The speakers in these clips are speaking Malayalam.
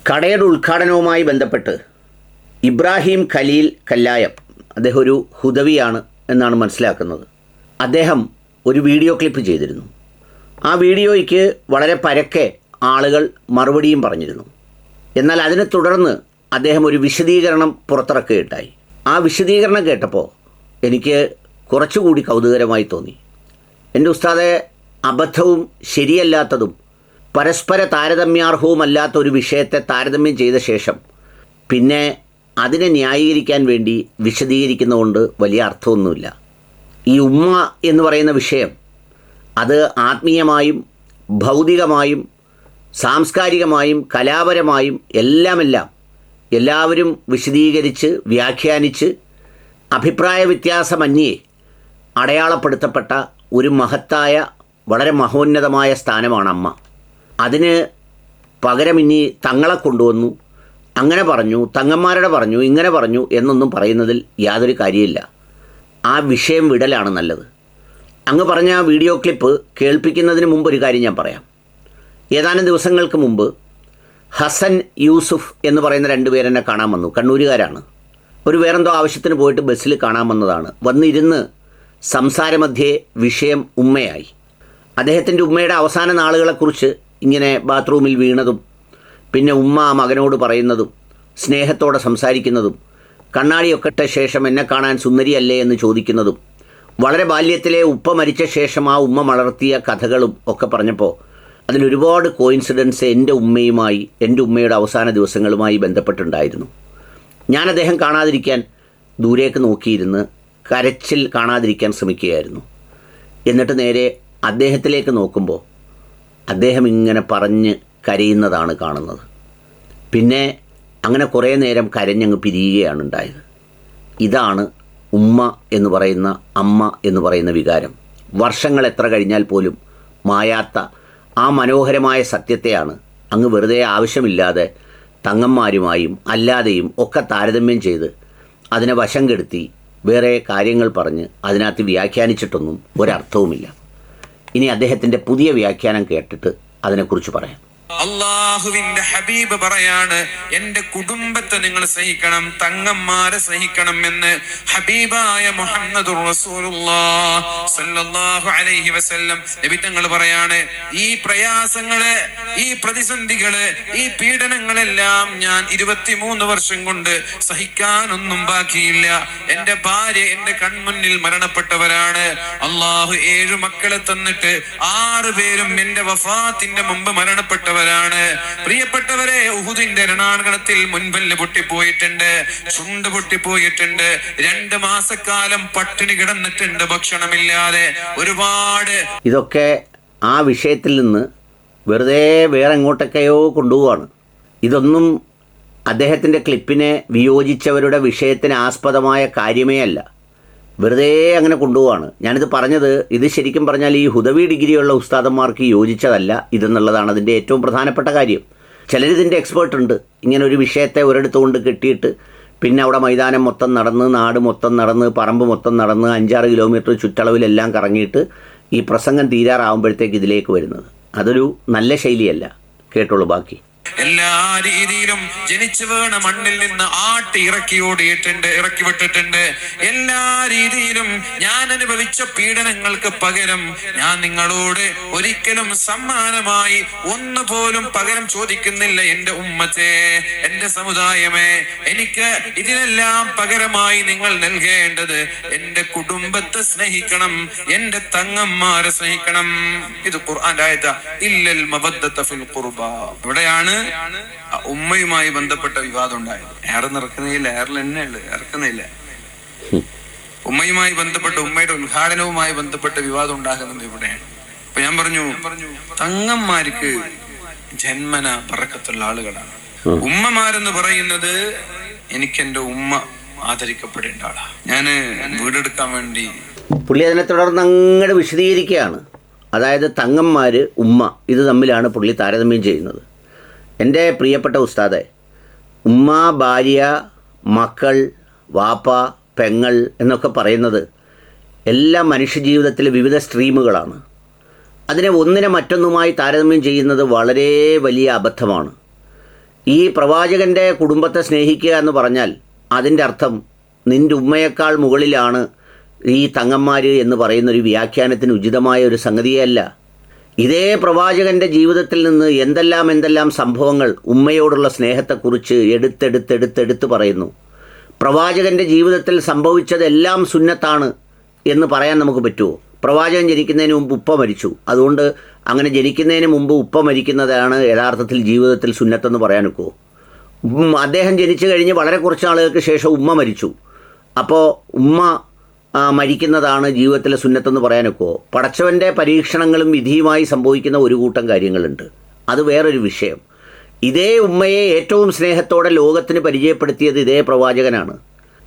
കടയുടെ ഉദ്ഘാടനവുമായി ബന്ധപ്പെട്ട് ഇബ്രാഹിം ഖലീൽ കല്ലായം, അദ്ദേഹം ഒരു ഹുദവിയാണ് എന്നാണ് മനസ്സിലാക്കുന്നത്. അദ്ദേഹം ഒരു വീഡിയോ ക്ലിപ്പ് ചെയ്തിരുന്നു. ആ വീഡിയോയ്ക്ക് വളരെ പരക്കെ ആളുകൾ മറുപടിയും പറഞ്ഞിരുന്നു. എന്നാൽ അതിനെ തുടർന്ന് അദ്ദേഹം ഒരു വിശദീകരണം പുറത്തിറക്കുകയുണ്ടായി. ആ വിശദീകരണം കേട്ടപ്പോൾ എനിക്ക് കുറച്ചുകൂടി കൗതുകരമായി തോന്നി. എൻ്റെ ഉസ്താദെ, അബദ്ധവും ശരിയല്ലാത്തതും പരസ്പര താരതമ്യാർഹവുമല്ലാത്ത ഒരു വിഷയത്തെ താരതമ്യം ചെയ്ത ശേഷം പിന്നെ അതിനെ ന്യായീകരിക്കാൻ വേണ്ടി വിശദീകരിക്കുന്നതുകൊണ്ട് വലിയ അർത്ഥമൊന്നുമില്ല. ഈ ഉമ്മ എന്ന് പറയുന്ന വിഷയം അത് ആത്മീയമായും ഭൗതികമായും സാംസ്കാരികമായും കലാപരമായും എല്ലാവരും വിശദീകരിച്ച് വ്യാഖ്യാനിച്ച് അഭിപ്രായ വ്യത്യാസമന്യേ അടയാളപ്പെടുത്തപ്പെട്ട ഒരു മഹത്തായ വളരെ മഹോന്നതമായ സ്ഥാനമാണ് അമ്മ. അതിന് പകരം ഇനി തങ്ങളെ കൊണ്ടുവന്നു, അങ്ങനെ പറഞ്ഞു, തങ്ങന്മാരുടെ പറഞ്ഞു, ഇങ്ങനെ പറഞ്ഞു എന്നൊന്നും പറയുന്നതിൽ യാതൊരു കാര്യമില്ല. ആ വിഷയം വിടലാണ് നല്ലത്. അങ്ങ് പറഞ്ഞ ആ വീഡിയോ ക്ലിപ്പ് കേൾപ്പിക്കുന്നതിന് മുമ്പ് ഒരു കാര്യം ഞാൻ പറയാം. ഏതാനും ദിവസങ്ങൾക്ക് മുമ്പ് ഹസൻ യൂസുഫ് എന്ന് പറയുന്ന രണ്ടുപേരെന്നെ കാണാൻ വന്നു. കണ്ണൂരുകാരാണ്. ഒരു വേറെന്തോ ആവശ്യത്തിന് പോയിട്ട് ബസ്സിൽ കാണാൻ വന്നതാണ്. വന്നിരുന്ന് സംസാരമധ്യേ വിഷയം ഉമ്മയായി. അദ്ദേഹത്തിൻ്റെ ഉമ്മയുടെ അവസാന നാളുകളെക്കുറിച്ച് ഇങ്ങനെ ബാത്റൂമിൽ വീണതും പിന്നെ ഉമ്മ ആ മകനോട് പറയുന്നതും സ്നേഹത്തോടെ സംസാരിക്കുന്നതും കണ്ണാടിയൊക്കെ ഇട്ട ശേഷം എന്നെ കാണാൻ സുന്ദരിയല്ലേ എന്ന് ചോദിക്കുന്നതും വളരെ ബാല്യത്തിലെ ഉപ്പ മരിച്ച ശേഷം ആ ഉമ്മ വളർത്തിയ കഥകളും ഒക്കെ പറഞ്ഞപ്പോൾ അതിലൊരുപാട് കോയിൻസിഡൻസ് എൻ്റെ ഉമ്മയുമായി, എൻ്റെ ഉമ്മയുടെ അവസാന ദിവസങ്ങളുമായി ബന്ധപ്പെട്ടുണ്ടായിരുന്നു. ഞാൻ അദ്ദേഹം കാണാതിരിക്കാൻ ദൂരേക്ക് നോക്കിയിരുന്ന് കരച്ചിൽ കാണാതിരിക്കാൻ ശ്രമിക്കുകയായിരുന്നു. എന്നിട്ട് നേരെ അദ്ദേഹത്തിലേക്ക് നോക്കുമ്പോൾ അദ്ദേഹം ഇങ്ങനെ പറഞ്ഞ് കരയുന്നതാണ് കാണുന്നത്. പിന്നെ അങ്ങനെ കുറേ നേരം കരഞ്ഞങ്ങ് പിരിയുകയാണ് ഉണ്ടായത്. ഇതാണ് ഉമ്മ എന്ന് പറയുന്ന, അമ്മ എന്ന് പറയുന്ന വികാരം. വർഷങ്ങൾ എത്ര കഴിഞ്ഞാൽ പോലും മായാത്ത ആ മനോഹരമായ സത്യത്തെയാണ് അങ്ങ് വെറുതെ ആവശ്യമില്ലാതെ തങ്ങന്മാരുമായും അല്ലാതെയും ഒക്കെ താരതമ്യം ചെയ്ത് അതിനെ വശം കെടുത്തി വേറെ കാര്യങ്ങൾ പറഞ്ഞ് അതിനകത്ത് വ്യാഖ്യാനിച്ചിട്ടൊന്നും ഒരർത്ഥവുമില്ല. ഇനി അദ്ദേഹത്തിൻ്റെ പുതിയ വ്യാഖ്യാനം കേട്ടിട്ട് അതിനെക്കുറിച്ച് പറയാം. അള്ളാഹുവിന്റെ ഹബീബ് പറയാണ്, എന്റെ കുടുംബത്തെ നിങ്ങൾ സഹിക്കണം, തങ്ങന്മാരെ സഹിക്കണം എന്ന് ഹബീബായ മുഹമ്മദുർ റസൂലുള്ളാഹി സ്വല്ലല്ലാഹു അലൈഹി വസല്ലം നബി തങ്ങൾ പറയാണ്, ഈ പ്രയാസങ്ങള്, ഈ പ്രതിസന്ധികള്, ഈ പീഡനങ്ങളെല്ലാം ഞാൻ 23 വർഷം കൊണ്ട് സഹിക്കാനൊന്നും ബാക്കിയില്ല. എന്റെ ഭാര്യ എന്റെ കൺമുന്നിൽ മരണപ്പെട്ടവരാണ്. അള്ളാഹു 7 മക്കളെ തന്നിട്ട് 6 പേരും എന്റെ വഫാത്തിന്റെ മുമ്പ് മരണപ്പെട്ടവരാണ്. പ്രിയപ്പെട്ടവരെ, ഉഹുദിന്റെ രണാങ്കണത്തിൽ മുൻപല്ല് പൊട്ടിപ്പോയിട്ടുണ്ട്, ചുണ്ട് പൊട്ടിപ്പോയിട്ടുണ്ട്, 2 മാസക്കാലം പട്ടിണി കിടന്നിട്ടുണ്ട്, ഭക്ഷണമില്ലാതെ. ഒരുപാട് ഇതൊക്കെ ആ വിഷയത്തിൽ നിന്ന് വെറുതെ വേറെ എങ്ങോട്ടൊക്കെയോ കൊണ്ടുപോവാണ്. ഇതൊന്നും അദ്ദേഹത്തിൻ്റെ ക്ലിപ്പിനെ വിയോജിച്ചവരുടെ വിഷയത്തിന് ആസ്പദമായ കാര്യമേ അല്ല. വെറുതെ അങ്ങനെ കൊണ്ടുപോവാണ്. ഞാനിത് പറഞ്ഞത്, ഇത് ശരിക്കും പറഞ്ഞാൽ ഈ ഹുദവി ഡിഗ്രിയുള്ള ഉസ്താദന്മാർക്ക് യോജിച്ചതല്ല ഇതെന്നുള്ളതാണ് അതിൻ്റെ ഏറ്റവും പ്രധാനപ്പെട്ട കാര്യം. ചിലരിതിൻ്റെ എക്സ്പേർട്ട് ഉണ്ട്. ഇങ്ങനെ ഒരു വിഷയത്തെ ഒരിടത്ത് കൊണ്ട് കെട്ടിയിട്ട് പിന്നെ അവിടെ മൈതാനം മൊത്തം നടന്ന്, നാട് മൊത്തം നടന്ന്, പറമ്പ് മൊത്തം നടന്ന് 5-6 കിലോമീറ്റർ ചുറ്റളവിലെല്ലാം കറങ്ങിയിട്ട് ഈ പ്രസംഗം തീരാറാവുമ്പോഴത്തേക്ക് ഇതിലേക്ക് വരുന്നത്. അതൊരു നല്ല ശൈലിയല്ല. കേട്ടോളൂ ബാക്കി. എല്ലാ രീതിയിലും ജനിച്ചു വീണ മണ്ണിൽ നിന്ന് ആട്ടി ഇറക്കി വിട്ടിട്ടുണ്ട്. എല്ലാ രീതിയിലും ഞാൻ അനുഭവിച്ച പീഡനങ്ങൾക്ക് പകരം ഞാൻ നിങ്ങളോട് ഒരിക്കലും സമ്മാനമായി ഒന്നുപോലും പകരം ചോദിക്കുന്നില്ല. എന്റെ ഉമ്മത്തെ, എന്റെ സമുദായമേ, എനിക്ക് ഇതിനെല്ലാം പകരമായി നിങ്ങൾ നൽകേണ്ടത് എന്റെ കുടുംബത്തെ സ്നേഹിക്കണം, എന്റെ തങ്ങന്മാരെ സ്നേഹിക്കണം. ഇത് ഖുർആന്റെ ആയത്താ, ഇല്ലൽ മവദ്ദത ഫിൽ ഖുർബ. ഇവിടെയാണ് ഉമ്മയുമായി ബന്ധപ്പെട്ട വിവാദം ഉണ്ടായത്. ഇറക്കുന്നില്ല. ഉമ്മയുമായി ബന്ധപ്പെട്ട, ഉമ്മയുടെ ഉദ്ഘാടനവുമായി ബന്ധപ്പെട്ട വിവാദം ഉണ്ടാകുന്നത് ഇവിടെയാണ്. അപ്പൊ ഞാൻ പറഞ്ഞു, തങ്ങന്മാർക്ക് ജന്മന ബറക്കത്തുള്ള ആളുകളാണ്. ഉമ്മമാരെന്ന് പറയുന്നത്, എനിക്ക് എന്റെ ഉമ്മ ആദരിക്കപ്പെടേണ്ട ആളാ. ഞാന് വീടെടുക്കാൻ വേണ്ടി പുള്ളി അതിനെ തുടർന്ന് അങ്ങോട്ട് വിശദീകരിക്കുകയാണ്. അതായത് തങ്ങന്മാർ, ഉമ്മ, ഇത് തമ്മിലാണ് പുള്ളി താരതമ്യം ചെയ്യുന്നത്. എൻ്റെ പ്രിയപ്പെട്ട ഉസ്താദെ, ഉമ്മ, ഭാര്യ, മക്കൾ, വാപ്പ, പെങ്ങൾ എന്നൊക്കെ പറയുന്നത് എല്ലാം മനുഷ്യജീവിതത്തിലെ വിവിധ സ്ട്രീമുകളാണ്. അതിനെ ഒന്നിനെ മറ്റൊന്നുമായി താരതമ്യം ചെയ്യുന്നത് വളരെ വലിയ അബദ്ധമാണ്. ഈ പ്രവാചകൻ്റെ കുടുംബത്തെ സ്നേഹിക്കുക എന്ന് പറഞ്ഞാൽ അതിൻ്റെ അർത്ഥം നിൻ്റെ ഉമ്മയേക്കാൾ മുകളിലാണ് ഈ തങ്ങന്മാർ എന്ന് പറയുന്നൊരു വ്യാഖ്യാനത്തിന് ഉചിതമായ ഒരു സംഗതിയല്ല. ഇതേ പ്രവാചകൻ്റെ ജീവിതത്തിൽ നിന്ന് എന്തെല്ലാം സംഭവങ്ങൾ ഉമ്മയോടുള്ള സ്നേഹത്തെക്കുറിച്ച് എടുത്തെടുത്ത് പറയുന്നു. പ്രവാചകൻ്റെ ജീവിതത്തിൽ സംഭവിച്ചതെല്ലാം സുന്നത്താണ് എന്ന് പറയാൻ നമുക്ക് പറ്റുമോ? പ്രവാചകൻ ജനിക്കുന്നതിന് മുമ്പ് ഉപ്പ മരിച്ചു, അതുകൊണ്ട് അങ്ങനെ ജനിക്കുന്നതിന് മുമ്പ് ഉപ്പ മരിക്കുന്നതാണ് യഥാർത്ഥത്തിൽ ജീവിതത്തിൽ സുന്നത്തെന്ന് പറയാൻ ഒക്കുമോ? അദ്ദേഹം ജനിച്ചു കഴിഞ്ഞ് വളരെ കുറച്ച് നാളുകൾക്ക് ശേഷം ഉമ്മ മരിച്ചു, അപ്പോൾ ഉമ്മ മരിക്കുന്നതാണ് ജീവിതത്തിലെ സുന്നത്തെന്ന് പറയാനൊക്കുമോ? പടച്ചവൻ്റെ പരീക്ഷണങ്ങളും വിധിയുമായി സംഭവിക്കുന്ന ഒരു കൂട്ടം കാര്യങ്ങളുണ്ട്, അത് വേറൊരു വിഷയം. ഇതേ ഉമ്മയെ ഏറ്റവും സ്നേഹത്തോടെ ലോകത്തിന് പരിചയപ്പെടുത്തിയത് ഇതേ പ്രവാചകനാണ്.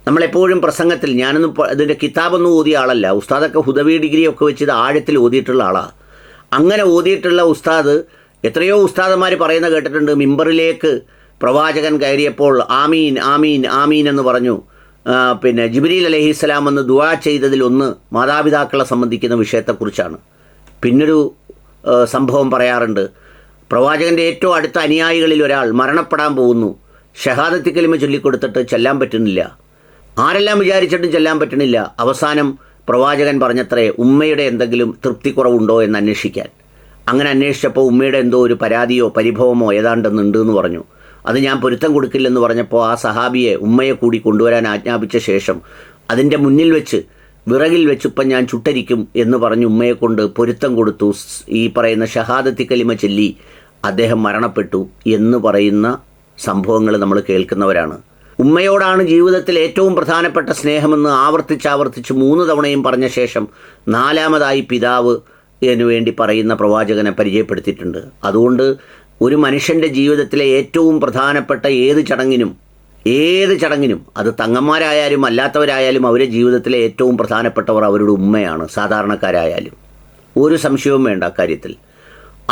നമ്മളെപ്പോഴും പ്രസംഗത്തിൽ, ഞാനൊന്നും ഇതിൻ്റെ കിതാബൊന്നും ഓതിയ ആളല്ല, ഉസ്താദൊക്കെ ഹുദവി ഡിഗ്രി ഒക്കെ വെച്ച് ഇത് ആഴത്തിൽ ഓതിയിട്ടുള്ള ആളാണ്. അങ്ങനെ ഓതിയിട്ടുള്ള ഉസ്താദ് എത്രയോ ഉസ്താദന്മാർ പറയുന്ന കേട്ടിട്ടുണ്ട്, മിമ്പറിലേക്ക് പ്രവാചകൻ കയറിയപ്പോൾ ആമീൻ ആമീൻ ആമീൻ എന്ന് പറഞ്ഞു. പിന്നെ ജിബ്രീൽ അലൈഹിസ്സലാം എന്ന് ദുആ ചെയ്തതിലൊന്ന് മാതാപിതാക്കളെ സംബന്ധിക്കുന്ന വിഷയത്തെക്കുറിച്ചാണ്. പിന്നൊരു സംഭവം പറയാറുണ്ട്, പ്രവാചകൻ്റെ ഏറ്റവും അടുത്ത അനുയായികളിൽ ഒരാൾ മരണപ്പെടാൻ പോകുന്നു, ഷഹാദത്ത് കലിമ ചൊല്ലിക്കൊടുത്തിട്ട് ചെല്ലാൻ പറ്റുന്നില്ല, ആരെല്ലാം വിചാരിച്ചിട്ടും ചെല്ലാൻ പറ്റണില്ല. അവസാനം പ്രവാചകൻ പറഞ്ഞത്രേ ഉമ്മയുടെ എന്തെങ്കിലും തൃപ്തിക്കുറവുണ്ടോ എന്ന് അന്വേഷിക്കാൻ. അങ്ങനെ അന്വേഷിച്ചപ്പോൾ ഉമ്മയുടെ എന്തോ ഒരു പരാതിയോ പരിഭവമോ ഏതാണ്ടെന്നുണ്ട് എന്ന് പറഞ്ഞു. അത് ഞാൻ പൊരുത്തം കൊടുക്കില്ലെന്ന് പറഞ്ഞപ്പോൾ ആ സഹാബിയെ ഉമ്മയെ കൂടി കൊണ്ടുവരാൻ ആജ്ഞാപിച്ച ശേഷം അതിൻ്റെ മുന്നിൽ വെച്ച് വിറകിൽ വെച്ച് ഇപ്പം ഞാൻ ചുട്ടരിക്കും എന്ന് പറഞ്ഞ് ഉമ്മയെ കൊണ്ട് പൊരുത്തം കൊടുത്തു. ഈ പറയുന്ന ഷഹാദത്തി കലിമ ചൊല്ലി അദ്ദേഹം മരണപ്പെട്ടു എന്ന് പറയുന്ന സംഭവങ്ങൾ നമ്മൾ കേൾക്കുന്നവരാണ്. ഉമ്മയോടാണ് ജീവിതത്തിൽ ഏറ്റവും പ്രധാനപ്പെട്ട സ്നേഹമെന്ന് ആവർത്തിച്ച് 3 തവണയും പറഞ്ഞ ശേഷം 4ാമതായി പിതാവ് എന്ന് വേണ്ടി പറയുന്ന പ്രവാചകനെ പരിചയപ്പെടുത്തിയിട്ടുണ്ട്. അതുകൊണ്ട് ഒരു മനുഷ്യൻ്റെ ജീവിതത്തിലെ ഏറ്റവും പ്രധാനപ്പെട്ട ഏത് ചടങ്ങിനും അത് തങ്ങന്മാരായാലും അല്ലാത്തവരായാലും അവരുടെ ജീവിതത്തിലെ ഏറ്റവും പ്രധാനപ്പെട്ടവർ അവരുടെ ഉമ്മയാണ്, സാധാരണക്കാരായാലും. ഒരു സംശയവും വേണ്ട അക്കാര്യത്തിൽ.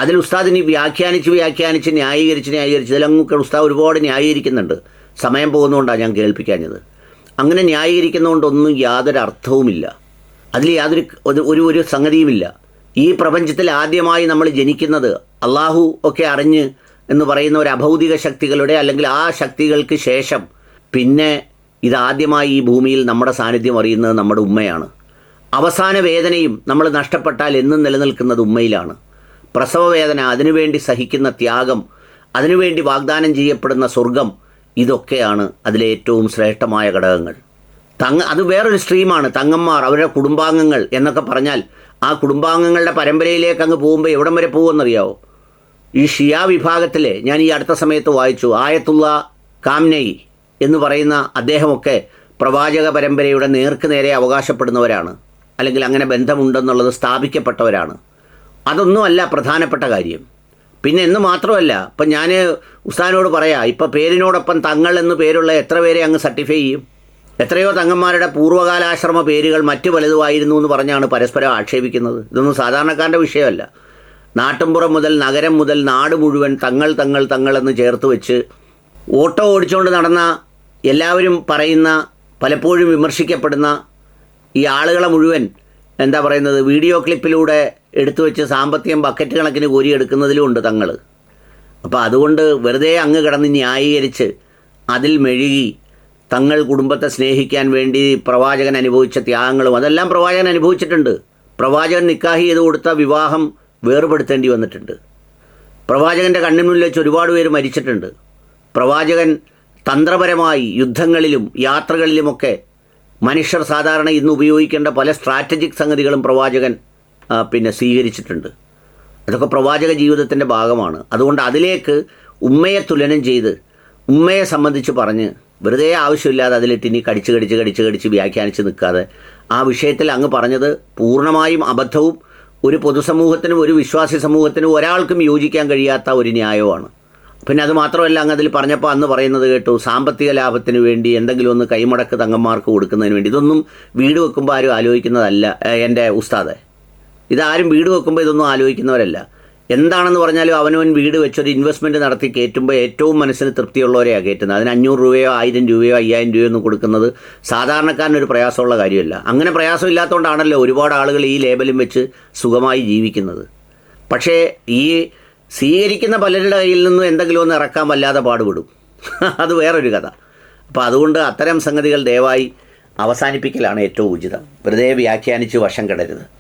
അതിൽ ഉസ്താദിന് വ്യാഖ്യാനിച്ച് ന്യായീകരിച്ച് ഇതിലൊക്കെ ഉസ്താദ് ഒരുപാട് ന്യായീകരിക്കുന്നുണ്ട്. സമയം പോകുന്നതുകൊണ്ടാണ് ഞാൻ കേൾപ്പിക്കാഞ്ഞത്. അങ്ങനെ ന്യായീകരിക്കുന്നതുകൊണ്ടൊന്നും യാതൊരു അർത്ഥവുമില്ല, അതിൽ യാതൊരു ഒരു സംഗതിയുമില്ല. ഈ പ്രപഞ്ചത്തിൽ ആദ്യമായി നമ്മൾ ജനിക്കുന്നത് അള്ളാഹു ഒക്കെ അറിഞ്ഞ് എന്ന് പറയുന്ന ഒരു അഭൗതിക ശക്തികളുടെ അല്ലെങ്കിൽ ആ ശക്തികൾക്ക് ശേഷം പിന്നെ ഇതാദ്യമായി ഈ ഭൂമിയിൽ നമ്മുടെ സാന്നിധ്യം അറിയുന്നത് നമ്മുടെ ഉമ്മയാണ്. അവസാന വേദനയും നമ്മൾ നഷ്ടപ്പെട്ടാൽ എന്നും നിലനിൽക്കുന്നത് ഉമ്മയിലാണ്. പ്രസവ വേദന, അതിനുവേണ്ടി സഹിക്കുന്ന ത്യാഗം, അതിനുവേണ്ടി വാഗ്ദാനം ചെയ്യപ്പെടുന്ന സ്വർഗം, ഇതൊക്കെയാണ് അതിലെ ഏറ്റവും ശ്രേഷ്ഠമായ ഘടകങ്ങൾ. അത് വേറൊരു സ്ട്രീമാണ്. തങ്ങന്മാർ, അവരുടെ കുടുംബാംഗങ്ങൾ എന്നൊക്കെ പറഞ്ഞാൽ ആ കുടുംബാംഗങ്ങളുടെ പരമ്പരയിലേക്ക് അങ്ങ് പോകുമ്പോൾ എവിടം വരെ പോകുമെന്നറിയാവോ? ഈ ഷിയ വിഭാഗത്തിലെ ഞാൻ ഈ അടുത്ത സമയത്ത് വായിച്ചു, ആയത്തുള്ള കാംനയി എന്ന് പറയുന്ന അദ്ദേഹമൊക്കെ പ്രവാചക പരമ്പരയുടെ നേരെ അവകാശപ്പെടുന്നവരാണ്, അല്ലെങ്കിൽ അങ്ങനെ ബന്ധമുണ്ടെന്നുള്ളത് സ്ഥാപിക്കപ്പെട്ടവരാണ്. അതൊന്നുമല്ല പ്രധാനപ്പെട്ട കാര്യം. പിന്നെ എന്ന് മാത്രമല്ല, ഇപ്പം ഞാൻ ഉസ്താദിനോട് പറയാം, ഇപ്പം പേരിനോടൊപ്പം തങ്ങൾ എന്ന് പേരുള്ള എത്ര പേരെ അങ്ങ് സർട്ടിഫൈ ചെയ്യും? എത്രയോ തങ്ങന്മാരുടെ പൂർവ്വകാലാശ്രമ പേരുകൾ മറ്റു പലതുമായിരുന്നു എന്ന് പറഞ്ഞാണ് പരസ്പരം ആക്ഷേപിക്കുന്നത്. ഇതൊന്നും സാധാരണക്കാരൻ്റെ വിഷയമല്ല. നാട്ടുംപുറം മുതൽ നഗരം മുതൽ നാട് മുഴുവൻ തങ്ങൾ എന്ന് ചേർത്ത് വെച്ച് ഓട്ടോ ഓടിച്ചുകൊണ്ട് നടന്ന, എല്ലാവരും പറയുന്ന, പലപ്പോഴും വിമർശിക്കപ്പെടുന്ന ഈ ആളുകളെ മുഴുവൻ എന്താ പറയുന്നത്, വീഡിയോ ക്ലിപ്പിലൂടെ എടുത്തു വെച്ച് സാമ്പത്തികം ബക്കറ്റ് കണക്കിന് കോരിയെടുക്കുന്നതിലുമുണ്ട് തങ്ങൾ. അപ്പോൾ അതുകൊണ്ട് വെറുതെ അങ്ങ് കിടന്ന് ന്യായീകരിച്ച് അതിൽ മെഴുകി തങ്ങൾ കുടുംബത്തെ സ്നേഹിക്കാൻ വേണ്ടി പ്രവാചകൻ അനുഭവിച്ച ത്യാഗങ്ങളും അതെല്ലാം പ്രവാചകൻ അനുഭവിച്ചിട്ടുണ്ട്. പ്രവാചകൻ നിക്കാഹ് ചെയ്ത് കൊടുത്ത വിവാഹം വേർപെടുത്തേണ്ടി വന്നിട്ടുണ്ട്. പ്രവാചകൻ്റെ കണ്ണിനുള്ളിൽ വെച്ച് ഒരുപാട് പേര് മരിച്ചിട്ടുണ്ട്. പ്രവാചകൻ തന്ത്രപരമായി യുദ്ധങ്ങളിലും യാത്രകളിലുമൊക്കെ മനുഷ്യർ സാധാരണ ഇന്ന് ഉപയോഗിക്കേണ്ട പല സ്ട്രാറ്റജിക് സംഗതികളും പ്രവാചകൻ സ്വീകരിച്ചിട്ടുണ്ട്. അതൊക്കെ പ്രവാചക ജീവിതത്തിൻ്റെ ഭാഗമാണ്. അതുകൊണ്ട് അതിലേക്ക് ഉമ്മയെ തുലനം ചെയ്ത് ഉമ്മയെ സംബന്ധിച്ച് പറഞ്ഞ് വെറുതെ ആവശ്യമില്ലാതെ അതിലിട്ട് ഇനി കടിച്ച് വ്യാഖ്യാനിച്ച് നിൽക്കാതെ ആ വിഷയത്തിൽ അങ്ങ് പറഞ്ഞത് പൂർണ്ണമായും അബദ്ധവും ഒരു പൊതുസമൂഹത്തിനും ഒരു വിശ്വാസി സമൂഹത്തിനും ഒരാൾക്കും യോജിക്കാൻ കഴിയാത്ത ഒരു ന്യായമാണ്. പിന്നെ അത് മാത്രമല്ല, അങ്ങ് അതിൽ പറഞ്ഞപ്പോൾ അന്ന് പറയുന്നത് കേട്ടു, സാമ്പത്തിക ലാഭത്തിന് വേണ്ടി എന്തെങ്കിലും ഒന്ന് കൈമടക്ക് തങ്ങന്മാർക്ക് കൊടുക്കുന്നതിന് വേണ്ടി. ഇതൊന്നും വീട് വെക്കുമ്പോൾ ആരും ആലോചിക്കുന്നതല്ല എൻ്റെ ഉസ്താദെ. ഇതാരും വീട് വെക്കുമ്പോൾ ഇതൊന്നും ആലോചിക്കുന്നവരല്ല. എന്താണെന്ന് പറഞ്ഞാലും അവനവൻ വീട് വെച്ചൊരു ഇൻവെസ്റ്റ്മെൻറ്റ് നടത്തി കയറ്റുമ്പോൾ ഏറ്റവും മനസ്സിന് തൃപ്തിയുള്ളവരെയാണ് കയറ്റുന്നത്. അതിന് 500 രൂപയോ 1000 രൂപയോ 5000 രൂപയോ ഒന്നും കൊടുക്കുന്നത് സാധാരണക്കാരനൊരു പ്രയാസമുള്ള കാര്യമല്ല. അങ്ങനെ പ്രയാസമില്ലാത്തതുകൊണ്ടാണല്ലോ ഒരുപാട് ആളുകൾ ഈ ലേബലും വെച്ച് സുഖമായി ജീവിക്കുന്നത്. പക്ഷേ ഈ സ്വീകരിക്കുന്ന പലരുടെ കയ്യിൽ നിന്നും എന്തെങ്കിലും ഒന്ന് ഇറക്കാൻ വല്ലാതെ പാടുപെടും. അത് വേറൊരു കഥ. അപ്പോൾ അതുകൊണ്ട് അത്തരം സംഗതികൾ ദയവായി അവസാനിപ്പിക്കലാണ് ഏറ്റവും ഉചിതം. വെറുതെ വ്യാഖ്യാനിച്ച് വശം കെടരുത്.